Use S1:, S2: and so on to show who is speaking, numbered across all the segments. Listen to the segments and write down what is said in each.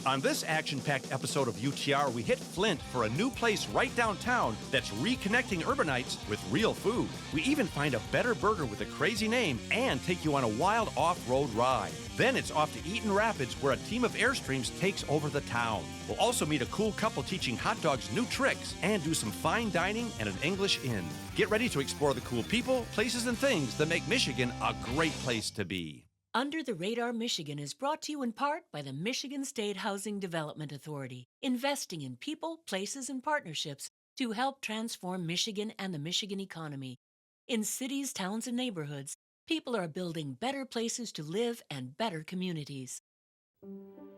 S1: On this action-packed episode of UTR, we hit Flint for a new place right downtown that's reconnecting urbanites with real food. We even find a better burger with a crazy name and take you on a wild off-road ride. Then it's off to Eaton Rapids, where a team of Airstreams takes over the town. We'll also meet a cool couple teaching hot dogs new tricks and do some fine dining and an English inn. Get ready to explore the cool people, places, and things that make Michigan a great place to be.
S2: Under the Radar Michigan is brought to you in part by the Michigan State Housing Development Authority, investing in people, places, and partnerships to help transform Michigan and the Michigan economy. In cities, towns, and neighborhoods, people are building better places to live and better communities.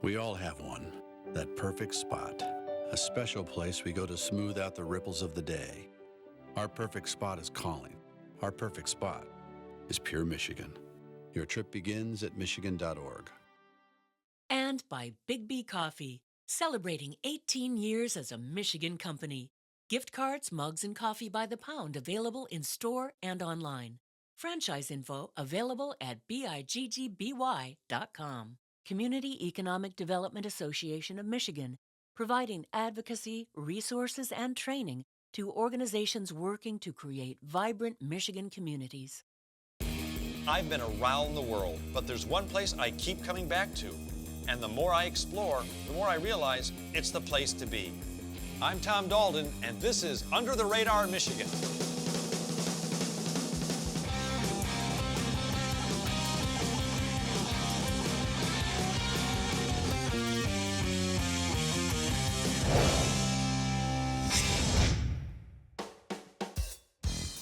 S3: We all have one, that perfect spot, a special place we go to smooth out the ripples of the day. Our perfect spot is calling. Our perfect spot is Pure Michigan. Your trip begins at michigan.org.
S2: And by Big B Coffee, celebrating 18 years as a Michigan company. Gift cards, mugs, and coffee by the pound available in store and online. Franchise info available at biggby.com. Community Economic Development Association of Michigan, providing advocacy, resources, and training to organizations working to create vibrant Michigan communities.
S4: I've been around the world, but there's one place I keep coming back to. And the more I explore, the more I realize it's the place to be. I'm Tom Dalton, and this is Under the Radar Michigan.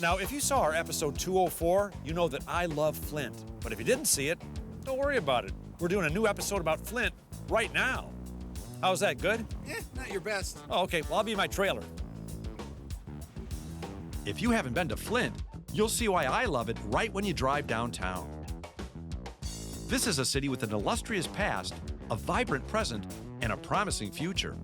S5: Now, if you saw our episode 204, you know that I love Flint. But if you didn't see it, don't worry about it. We're doing a new episode about Flint right now. How's that, good?
S6: Eh, not your best.
S5: Oh, okay, well, I'll be in my trailer.
S1: If you haven't been to Flint, you'll see why I love it right when you drive downtown. This is a city with an illustrious past, a vibrant present, and a promising future.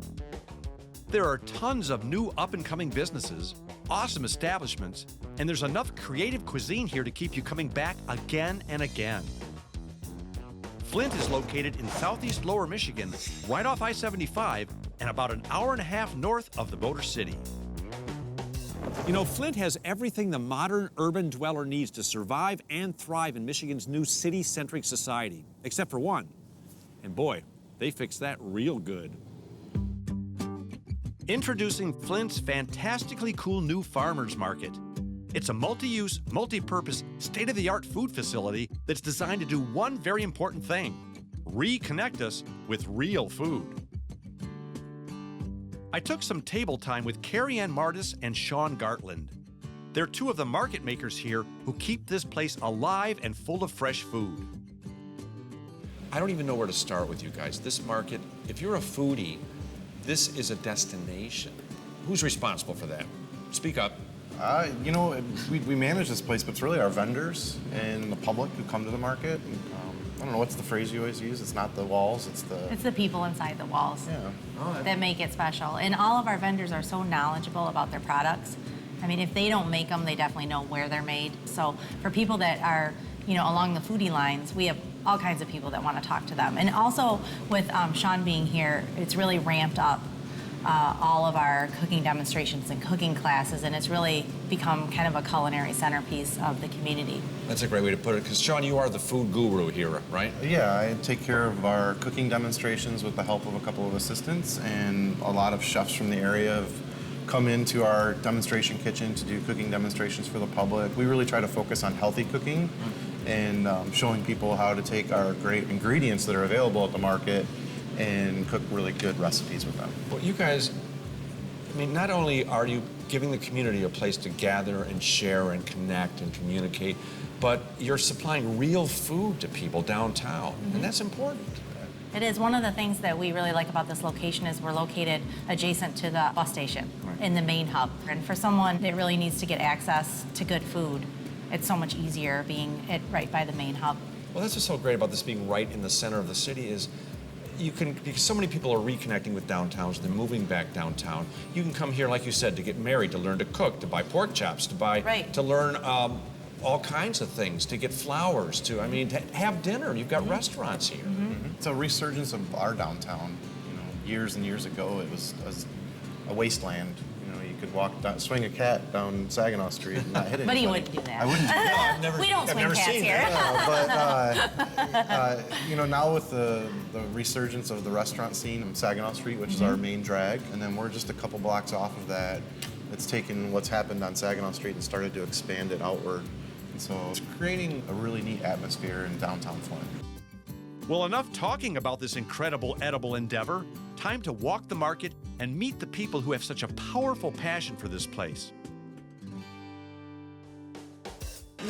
S1: There are tons of new up-and-coming businesses, awesome establishments, and there's enough creative cuisine here to keep you coming back again and again. Flint is located in southeast Lower Michigan, right off I-75, and about an hour and a half north of the Motor City.
S5: You know, Flint has everything the modern urban dweller needs to survive and thrive in Michigan's new city-centric society, except for one. And boy, they fixed that real good.
S1: Introducing Flint's fantastically cool new farmers market. It's a multi-use, multi-purpose, state-of-the-art food facility that's designed to do one very important thing: reconnect us with real food. I took some table time with Carrie Ann Martis and Sean Gartland. They're two of the market makers here who keep this place alive and full of fresh food.
S7: I don't even know where to start with you guys. This market, if you're a foodie, this is a destination. Who's responsible for that? Speak up.
S6: You know, we manage this place, but it's really our vendors and the public who come to the market. And, I don't know, what's the phrase you always use? It's not the walls, it's the
S8: people inside the walls
S6: yeah.
S8: that make it special. And all of our vendors are so knowledgeable about their products. I mean, if they don't make them, they definitely know where they're made. So for people that are, you know, along the foodie lines, we have all kinds of people that want to talk to them. And also with Sean being here, it's really ramped up all of our cooking demonstrations and cooking classes, and it's really become kind of a culinary centerpiece of the community.
S7: That's a great way to put it, because Sean, you are the food guru here, right?
S6: Yeah, I take care of our cooking demonstrations with the help of a couple of assistants, and a lot of chefs from the area have come into our demonstration kitchen to do cooking demonstrations for the public. We really try to focus on healthy cooking and showing people how to take our great ingredients that are available at the market and cook really good recipes with them.
S7: Well, you guys, I mean, not only are you giving the community a place to gather and share and connect and communicate, but you're supplying real food to people downtown, and that's important.
S8: It is. One of the things that we really like about this location is we're located adjacent to the bus station in the main hub. And for someone that really needs to get access to good food, it's so much easier being right by the main hub.
S7: Well, that's what's so great about this being right in the center of the city is because so many people are reconnecting with downtowns, they're moving back downtown. You can come here, like you said, to get married, to learn to cook, to buy pork chops, to learn all kinds of things, to get flowers, to have dinner. You've got restaurants here.
S6: It's a resurgence of our downtown. years and years ago, it was a wasteland. You know, you could walk down, swing a cat down Saginaw Street and not hit anybody.
S8: But he wouldn't do that.
S6: I wouldn't do that.
S8: We don't swing cats here.
S6: But you know, now with the resurgence of the restaurant scene on Saginaw Street, which is our main drag, and then we're just a couple blocks off of that, it's taken what's happened on Saginaw Street and started to expand it outward. And so it's creating a really neat atmosphere in downtown Flint.
S1: Well, enough talking about this incredible edible endeavor. Time to walk the market and meet the people who have such a powerful passion for this place.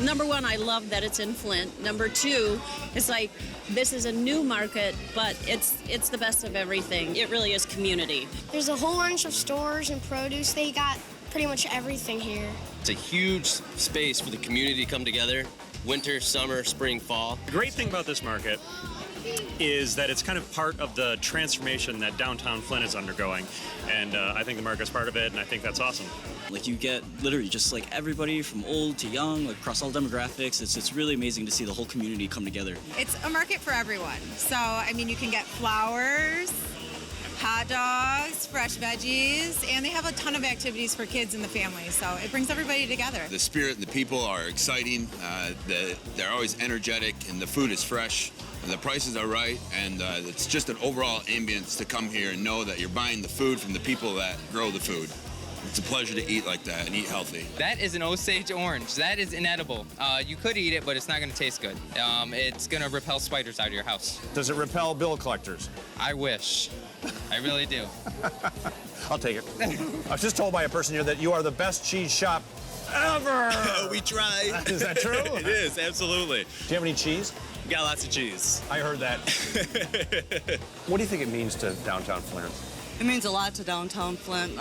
S9: Number one, I love that it's in Flint. Number two, it's like this is a new market, but it's the best of everything. It really is community.
S10: There's a whole bunch of stores and produce. They got pretty much everything here.
S11: It's a huge space for the community to come together. Winter, summer, spring, fall.
S12: The great thing about this market is that it's kind of part of the transformation that downtown Flint is undergoing. And I think the market's part of it, and I think that's awesome.
S13: Like, you get literally just like everybody from old to young, like across all demographics. It's really amazing to see the whole community come together.
S14: It's a market for everyone. So, I mean, you can get flowers, hot dogs, fresh veggies, and they have a ton of activities for kids and the family. So it brings everybody together.
S15: The spirit and the people are exciting. They're always energetic, and the food is fresh. The prices are right, and it's just an overall ambience to come here and know that you're buying the food from the people that grow the food. It's a pleasure to eat like that and eat healthy.
S16: That is an Osage orange. That is inedible. You could eat it, but it's not going to taste good. It's going to repel spiders out of your house.
S5: Does it repel bill collectors?
S16: I wish. I really do.
S5: I'll take it. I was just told by a person here that you are the best cheese shop ever.
S15: We try.
S5: Is that true?
S15: It is, absolutely.
S5: Do you have any cheese?
S15: We got lots of cheese.
S5: I heard that. What do you think it means to downtown Flint?
S17: It means a lot to downtown Flint.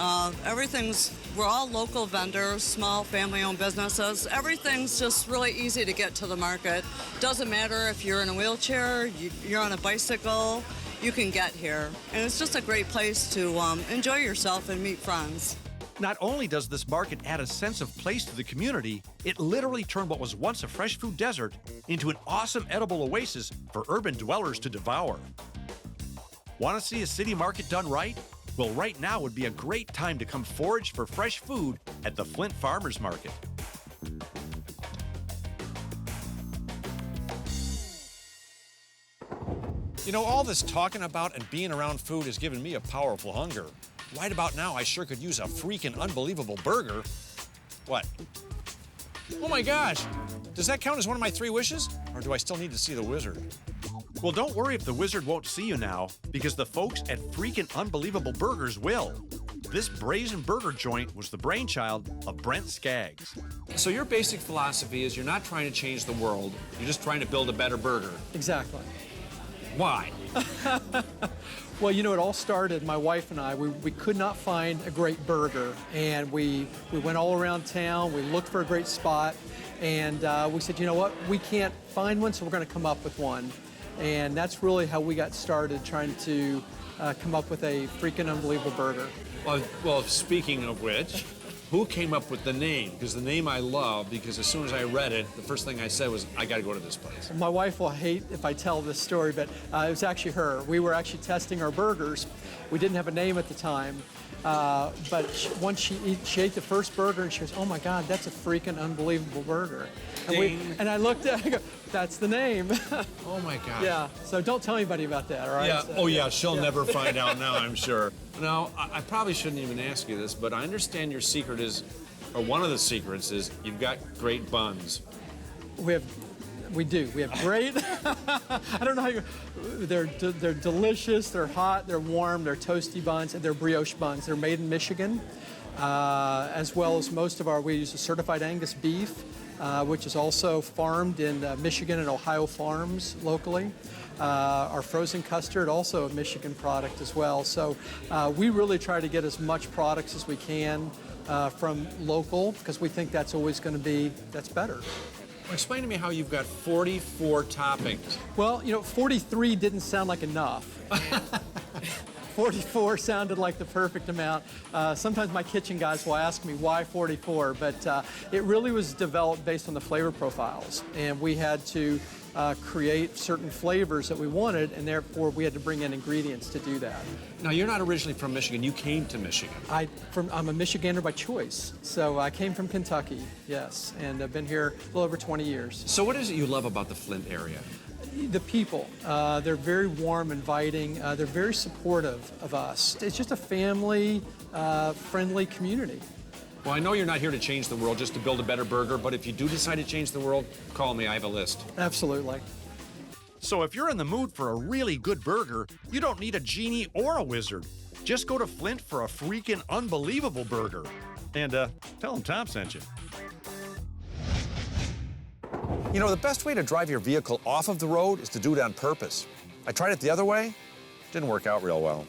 S17: We're all local vendors, small family-owned businesses. Everything's just really easy to get to the market. Doesn't matter if you're in a wheelchair, you're on a bicycle, you can get here. And it's just a great place to enjoy yourself and meet friends.
S1: Not only does this market add a sense of place to the community, it literally turned what was once a fresh food desert into an awesome edible oasis for urban dwellers to devour. Want to see a city market done right? Well, right now would be a great time to come forage for fresh food at the Flint Farmers Market.
S5: You know, all this talking about and being around food has given me a powerful hunger. Right about now, I sure could use a freaking unbelievable burger. What? Oh my gosh! Does that count as one of my 3 wishes? Or do I still need to see the wizard?
S1: Well, don't worry if the wizard won't see you now, because the folks at Freakin' Unbelievable Burgers will. This brazen burger joint was the brainchild of Brent Skaggs.
S5: So your basic philosophy is you're not trying to change the world, you're just trying to build a better burger.
S18: Exactly.
S5: Why?
S18: Well, you know, it all started, my wife and I, we could not find a great burger. And we went all around town, we looked for a great spot, and we said, you know what, we can't find one, so we're gonna come up with one. And that's really how we got started, trying to come up with a freaking unbelievable burger.
S5: Well, speaking of which, who came up with the name? Because the name I love, because as soon as I read it, the first thing I said was, I gotta go to this place.
S18: My wife will hate if I tell this story, but it was actually her. We were actually testing our burgers. We didn't have a name at the time, but once she ate the first burger, and she goes, oh my God, that's a freaking unbelievable burger. And I looked at it, I go, that's the name.
S5: Oh my God.
S18: Yeah, so don't tell anybody about that, all right?
S5: Yeah,
S18: So,
S5: oh yeah, she'll never find out now, I'm sure. Now, I probably shouldn't even ask you this, but I understand your secret is, or one of the secrets is, you've got great buns.
S18: We do. We have great, I don't know how you, they're delicious, they're hot, they're warm, they're toasty buns, and they're brioche buns. They're made in Michigan, as well as we use a certified Angus beef, which is also farmed in Michigan and Ohio farms locally. Our frozen custard, also a Michigan product as well. So we really try to get as much products as we can from local, because we think that's always going to be, that's better.
S5: Well, explain to me how you've got 44 toppings.
S18: Well, you know, 43 didn't sound like enough. 44 sounded like the perfect amount. Sometimes my kitchen guys will ask me why 44, but it really was developed based on the flavor profiles. And we had to create certain flavors that we wanted, and therefore we had to bring in ingredients to do that.
S5: Now, you're not originally from Michigan. You came to Michigan.
S18: I'm a Michigander by choice. So I came from Kentucky, yes, and I've been here a little over 20 years.
S5: So what is it you love about the Flint area?
S18: The people. They're very warm, inviting. They're very supportive of us. It's just a family, friendly community.
S5: Well, I know you're not here to change the world, just to build a better burger, but if you do decide to change the world, call me. I have a list.
S18: Absolutely.
S1: So if you're in the mood for a really good burger, you don't need a genie or a wizard. Just go to Flint for a freaking unbelievable burger. And tell them Tom sent you.
S7: You know, the best way to drive your vehicle off of the road is to do it on purpose. I tried it the other way, didn't work out real well.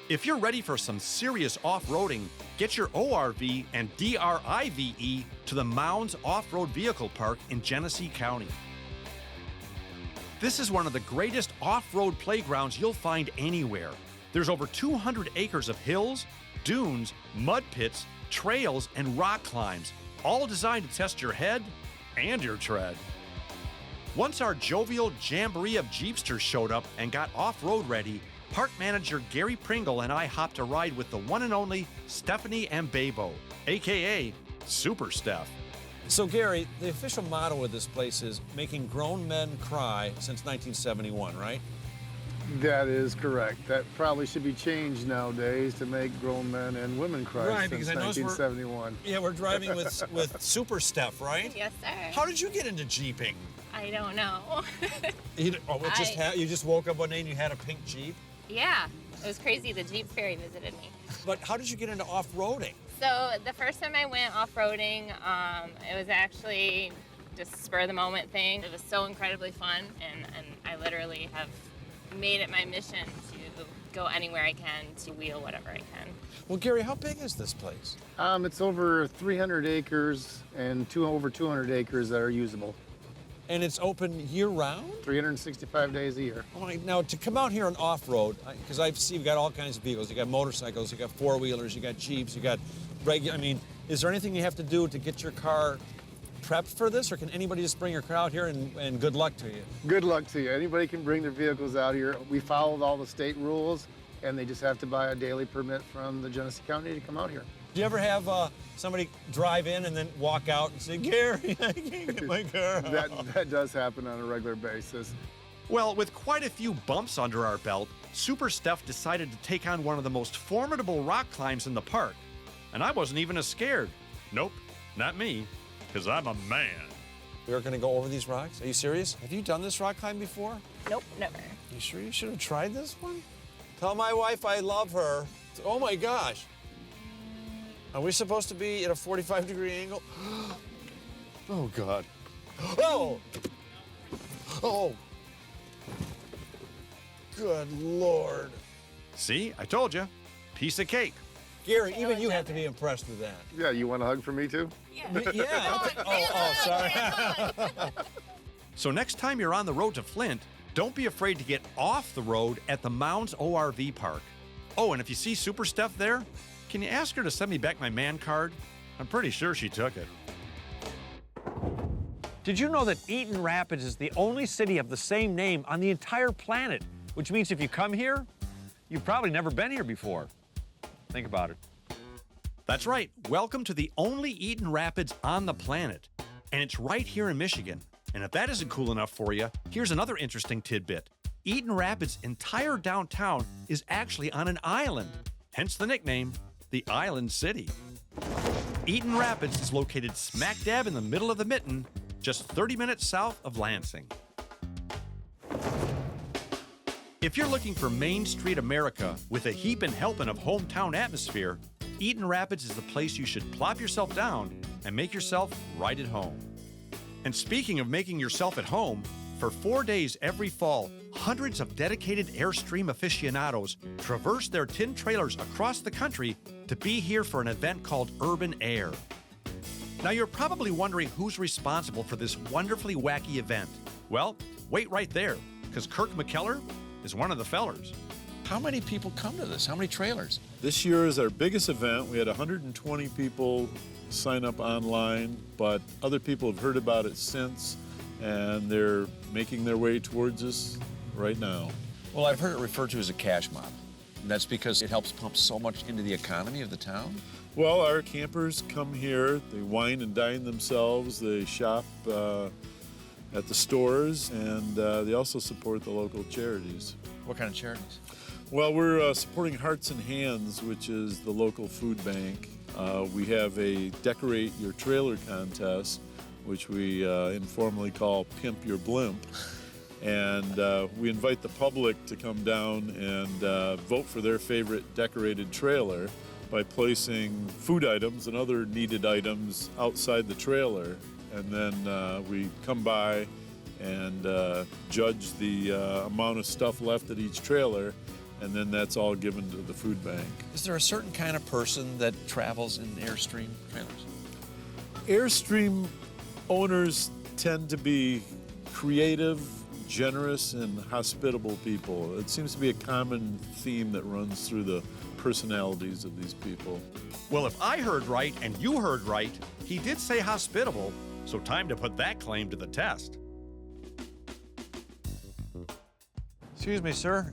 S1: If you're ready for some serious off-roading, get your ORV and DRIVE to the Mounds Off-Road Vehicle Park in Genesee County. This is one of the greatest off-road playgrounds you'll find anywhere. There's over 200 acres of hills, dunes, mud pits, trails, and rock climbs, all designed to test your head and your tread. Once our jovial jamboree of Jeepsters showed up and got off-road ready, park manager Gary Pringle and I hopped a ride with the one and only Stephanie Mbabo, aka Super Steph.
S7: So, Gary, the official motto of this place is making grown men cry since 1971, right?
S19: That is correct. That probably should be changed nowadays to make grown men and women cry
S7: Right,
S19: since
S7: because I noticed
S19: 1971.
S7: We're driving with Super Steph, right?
S20: Yes, sir.
S7: How did you get into Jeeping?
S20: I don't know.
S7: You just woke up one day and you had a pink Jeep?
S20: Yeah, it was crazy. The Jeep Fairy visited me.
S7: But how did you get into off-roading?
S20: So the first time I went off-roading, it was actually just a spur-of-the-moment thing. It was so incredibly fun, and I literally have made it my mission to go anywhere I can, to wheel whatever I can.
S7: Well, Gary, how big is this place?
S19: It's over 300 acres and over 200 acres that are usable.
S7: And it's open year-round?
S19: 365 days a year.
S7: All right, now to come out here and off-road, because I see you've got all kinds of vehicles. You got motorcycles, you got four-wheelers, you got Jeeps, you got regular. I mean, is there anything you have to do to get your car prepped for this, or can anybody just bring your car out here and good luck to you?
S19: Good luck to you. Anybody can bring their vehicles out here. We followed all the state rules, and they just have to buy a daily permit from the Genesee County to come out here.
S7: Do you ever have somebody drive in and then walk out and say, Gary, I can't get my car out?
S19: That does happen on a regular basis.
S1: Well, with quite a few bumps under our belt, Super Steph decided to take on one of the most formidable rock climbs in the park. And I wasn't even as scared. Nope, not me, because I'm a man.
S7: You're going to go over these rocks? Are you serious? Have you done this rock climb before?
S20: Nope, never.
S7: You sure you should have tried this one? Tell my wife I love her. Oh my gosh. Are we supposed to be at a 45-degree angle? Oh, God. Oh! Oh! Good Lord.
S1: See, I told you. Piece of cake.
S7: Gary, even you have to be impressed with that.
S19: Yeah, you want a hug from me too?
S7: Yeah. Sorry.
S1: So next time you're on the road to Flint, don't be afraid to get off the road at the Mounds ORV Park. Oh, and if you see Super Steph there, can you ask her to send me back my man card? I'm pretty sure she took it.
S5: Did you know that Eaton Rapids is the only city of the same name on the entire planet? Which means if you come here, you've probably never been here before. Think about it.
S1: That's right. Welcome to the only Eaton Rapids on the planet. And it's right here in Michigan. And if that isn't cool enough for you, here's another interesting tidbit. Eaton Rapids' entire downtown is actually on an island, hence the nickname, the Island City. Eaton Rapids is located smack dab in the middle of the mitten, just 30 minutes south of Lansing. If you're looking for Main Street America with a heapin' helpin' of hometown atmosphere, Eaton Rapids is the place you should plop yourself down and make yourself right at home. And speaking of making yourself at home, for 4 days every fall, hundreds of dedicated Airstream aficionados traverse their tin trailers across the country to be here for an event called Urban Air. Now you're probably wondering who's responsible for this wonderfully wacky event. Well, wait right there, because Kirk McKellar is one of the fellers.
S7: How many people come to this? How many trailers?
S21: This year is our biggest event. We had 120 people sign up online, but other people have heard about it since, and they're making their way towards us right now.
S7: Well, I've heard it referred to as a cash mob. And that's because it helps pump so much into the economy of the town?
S21: Well, our campers come here, they wine and dine themselves, they shop at the stores, and they also support the local charities.
S7: What kind of charities?
S21: Well, we're supporting Hearts and Hands, which is the local food bank. We have a Decorate Your Trailer contest, which we informally call Pimp Your Blimp. And we invite the public to come down and vote for their favorite decorated trailer by placing food items and other needed items outside the trailer. And then we come by and judge the amount of stuff left at each trailer, and then that's all given to the food bank.
S7: Is there a certain kind of person that travels in Airstream trailers?
S21: Airstream owners tend to be creative, generous, and hospitable people. It seems to be a common theme that runs through the personalities of these people.
S1: Well, if I heard right and you heard right, he did say hospitable, so time to put that claim to the test.
S5: Excuse me, sir.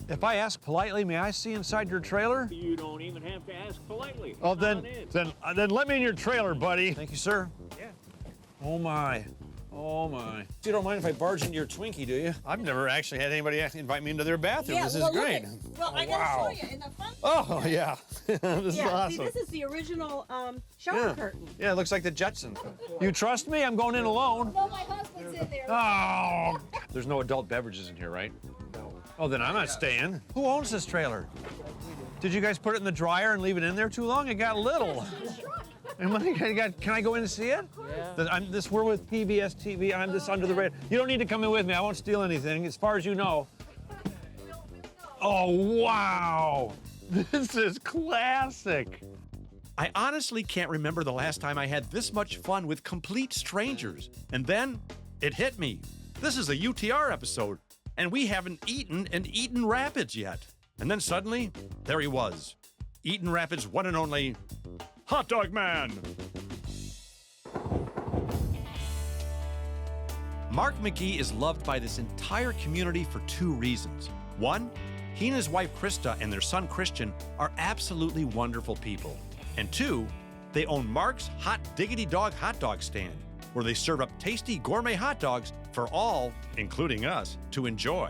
S5: If I ask politely, may I see inside your trailer?
S3: You don't even have to ask politely.
S5: Oh,
S3: Come
S5: then
S3: on in.
S5: let me in your trailer, buddy. Thank you, sir.
S3: Yeah.
S5: Oh my. Oh my. You don't mind if I barge into your Twinkie, do you?
S22: I've never actually had anybody invite me into their bathroom.
S23: Yeah,
S22: This
S23: well,
S22: is great.
S23: Well, I gotta show you in the front.
S22: Oh, yeah. This is
S23: Yeah,
S22: awesome.
S23: see, this is the original shower curtain.
S22: Yeah, it looks like the Jetsons.
S5: You trust me? I'm going in alone.
S23: No, my husband's in there.
S5: Oh. There's no adult beverages in here, right?
S22: No.
S5: Oh, then I'm not staying. Who owns this trailer? Did you guys put it in the dryer and leave it in there too long? It got little. Can I go in and see it? Yeah. We're with PBS TV. I'm this under the radar. You don't need to come in with me. I won't steal anything, as far as you know. Oh, wow. This is classic.
S1: I honestly can't remember the last time I had this much fun with complete strangers. And then it hit me. This is a UTR episode, and we haven't eaten in Eaton Rapids yet. And then suddenly, there he was. Eaton Rapids' one and only Hot Dog Man. Mark McGee is loved by this entire community for two reasons. One, he and his wife Krista and their son Christian are absolutely wonderful people. And two, they own Mark's Hot Diggity Dog hot dog stand, where they serve up tasty gourmet hot dogs for all, including us, to enjoy.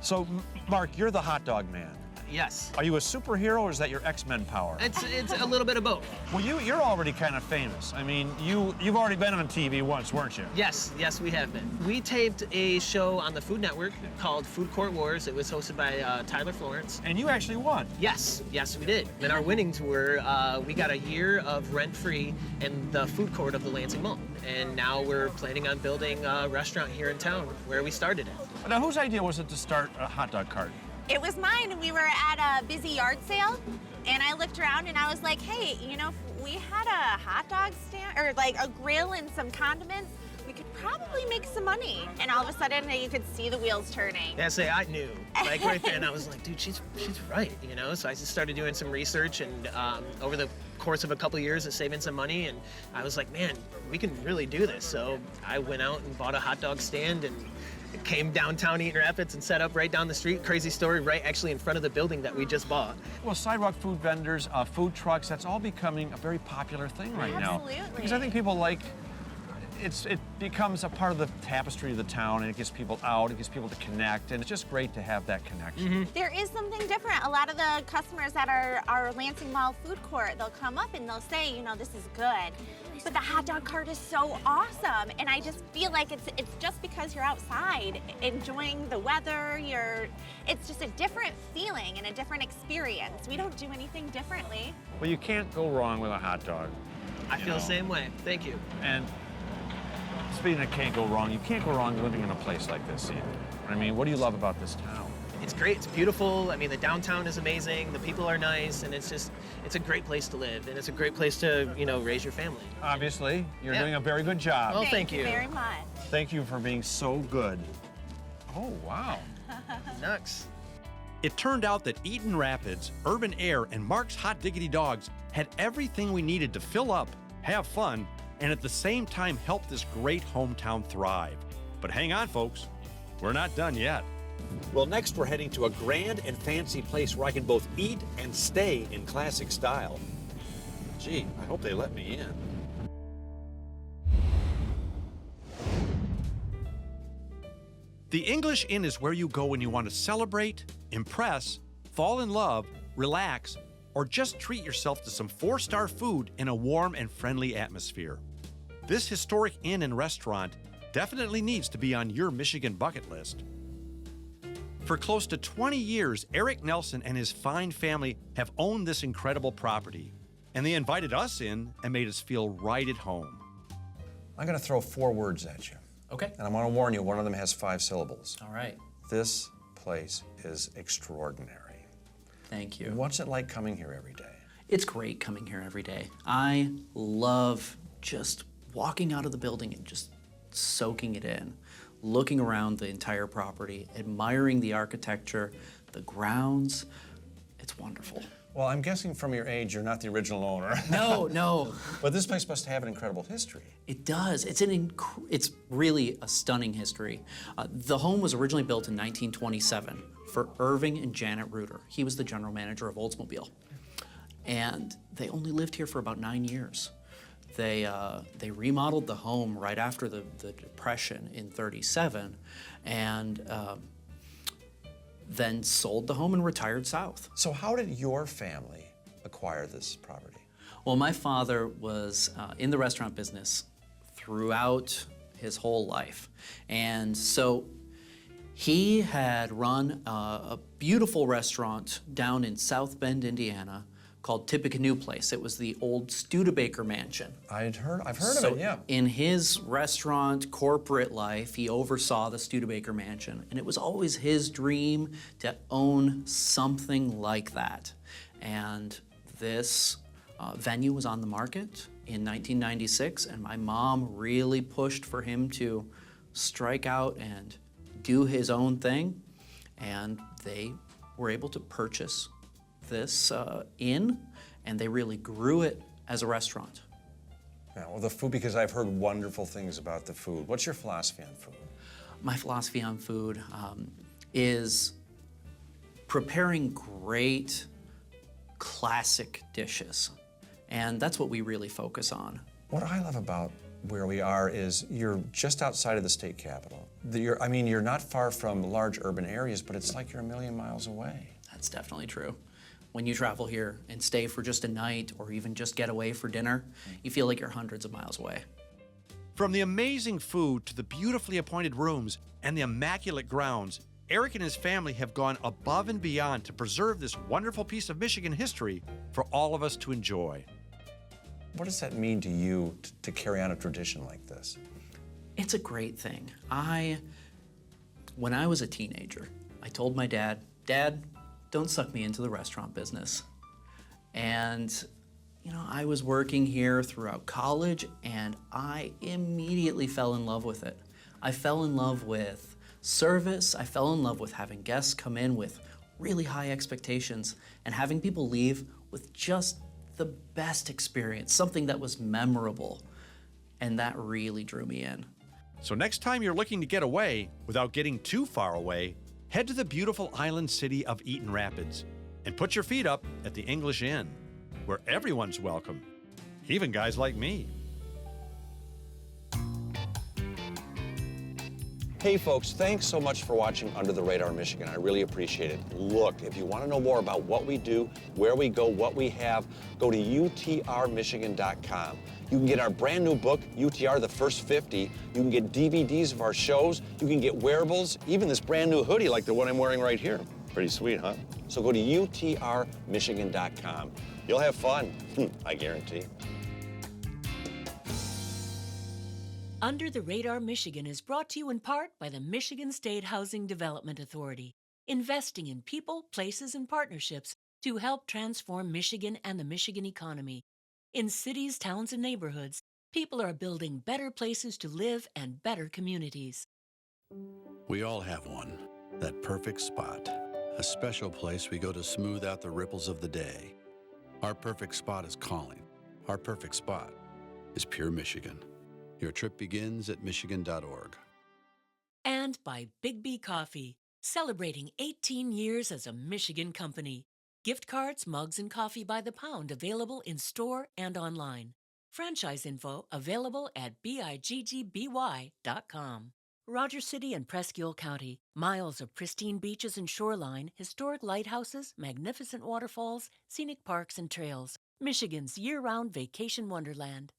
S5: So, Mark, you're the hot dog man.
S22: Yes.
S5: Are you a superhero, or is that your X-Men power?
S22: It's a little bit of both.
S5: Well, you're already kind of famous. I mean, you've already been on TV once, weren't you?
S22: Yes, we have been. We taped a show on the Food Network called Food Court Wars. It was hosted by Tyler Florence.
S5: And you actually won.
S22: Yes, we did. And our winnings were, we got a year of rent-free in the food court of the Lansing Mall. And now we're planning on building a restaurant here in town where we started it.
S5: Now, whose idea was it to start a hot dog cart?
S24: It was mine. We were at a busy yard sale, and I looked around and I was like, hey, you know, if we had a hot dog stand or like a grill and some condiments, we could probably make some money. And all of a sudden, you could see the wheels turning.
S22: Yeah, I knew. Like right there, and I was like, dude, she's right, you know? So I just started doing some research, and over the course of a couple of years of saving some money, and I was like, man, we can really do this. So I went out and bought a hot dog stand and came downtown Eaton Rapids and set up right down the street. Crazy story, right actually in front of the building that we just bought.
S5: Well, sidewalk food vendors, food trucks, that's all becoming a very popular thing right now.
S24: Absolutely.
S5: Because I think people like, it becomes a part of the tapestry of the town, and it gets people out, it gets people to connect, and it's just great to have that connection.
S24: Mm-hmm. There is something different. A lot of the customers at our Lansing Mall food court, they'll come up and they'll say, you know, this is good. But the hot dog cart is so awesome, and I just feel like it's just because you're outside enjoying the weather. It's just a different feeling and a different experience. We don't do anything differently.
S5: Well, you can't go wrong with a hot dog.
S22: I feel the same way. Thank you.
S5: And speaking of can't go wrong, you can't go wrong living in a place like this either. I mean, what do you love about this town?
S22: It's great, it's beautiful. I mean, the downtown is amazing, the people are nice, and it's a great place to live, and it's a great place to, you know, raise your family.
S5: Obviously, you're doing a very good job.
S22: Well, thank you.
S24: Very much.
S5: Thank you for being so good. Oh, wow.
S22: Nux.
S1: It turned out that Eaton Rapids, Urban Air, and Mark's Hot Diggity Dogs had everything we needed to fill up have fun, and at the same time help this great hometown thrive. But hang on, folks, we're not done yet.
S5: Well, next we're heading to a grand and fancy place where I can both eat and stay in classic style. Gee, I hope they let me in.
S1: The English Inn is where you go when you want to celebrate, impress, fall in love, relax, or just treat yourself to some 4-star food in a warm and friendly atmosphere. This historic inn and restaurant definitely needs to be on your Michigan bucket list. For close to 20 years, Eric Nelson and his fine family have owned this incredible property, and they invited us in and made us feel right at home.
S7: I'm going to throw 4 words at you.
S2: Okay.
S7: And I'm going to warn you, one of them has 5 syllables.
S2: All right.
S7: This place is extraordinary.
S2: Thank you.
S7: What's it like coming here every day?
S2: It's great coming here every day. I love just walking out of the building and just soaking it in, looking around the entire property, admiring the architecture, the grounds. It's wonderful.
S7: Well, I'm guessing from your age, you're not the original owner.
S2: No, no.
S7: But this place must have an incredible history.
S2: It does. It's really a stunning history. The home was originally built in 1927 for Irving and Janet Reuter. He was the general manager of Oldsmobile. And they only lived here for about 9 years. They remodeled the home right after the Depression in '37, and then sold the home and retired south.
S7: So how did your family acquire this property?
S2: Well, my father was in the restaurant business throughout his whole life. And so he had run a beautiful restaurant down in South Bend, Indiana, called Tippecanoe Place. It was the old Studebaker mansion.
S7: I've heard of it, yeah.
S2: In his restaurant corporate life, he oversaw the Studebaker mansion, and it was always his dream to own something like that. And this venue was on the market in 1996, and my mom really pushed for him to strike out and do his own thing, and they were able to purchase this inn, and they really grew it as a restaurant.
S7: Yeah, well, the food, because I've heard wonderful things about the food. What's your philosophy on food?
S2: My philosophy on food is preparing great classic dishes, and that's what we really focus on.
S7: What I love about where we are is you're just outside of the state capital. You're not far from large urban areas, but it's like you're a million miles away.
S2: That's definitely true. When you travel here and stay for just a night or even just get away for dinner, you feel like you're hundreds of miles away.
S1: From the amazing food to the beautifully appointed rooms and the immaculate grounds, Eric and his family have gone above and beyond to preserve this wonderful piece of Michigan history for all of us to enjoy.
S7: What does that mean to you to carry on a tradition like this?
S2: It's a great thing. When I was a teenager, I told my dad, "Dad, don't suck me into the restaurant business." And, I was working here throughout college, and I immediately fell in love with it. I fell in love with service. I fell in love with having guests come in with really high expectations and having people leave with just the best experience, something that was memorable. And that really drew me in.
S1: So next time you're looking to get away without getting too far away, head to the beautiful island city of Eaton Rapids and put your feet up at the English Inn, where everyone's welcome, even guys like me.
S7: Hey folks, thanks so much for watching Under the Radar Michigan. I really appreciate it. Look, if you want to know more about what we do, where we go, what we have, go to utrmichigan.com. You can get our brand new book, UTR The First 50. You can get DVDs of our shows. You can get wearables, even this brand new hoodie like the one I'm wearing right here. Pretty sweet, huh? So go to utrmichigan.com. You'll have fun, I guarantee.
S4: Under the Radar Michigan is brought to you in part by the Michigan State Housing Development Authority, investing in people, places, and partnerships to help transform Michigan and the Michigan economy. In cities, towns, and neighborhoods, people are building better places to live and better communities.
S6: We all have one, that perfect spot, a special place we go to smooth out the ripples of the day. Our perfect spot is calling. Our perfect spot is pure Michigan. Your trip begins at Michigan.org.
S4: And by Big B Coffee, celebrating 18 years as a Michigan company. Gift cards, mugs, and coffee by the pound available in store and online. Franchise info available at biggby.com. Rogers City and Presque County. Miles of pristine beaches and shoreline, historic lighthouses, magnificent waterfalls, scenic parks and trails. Michigan's year-round vacation wonderland.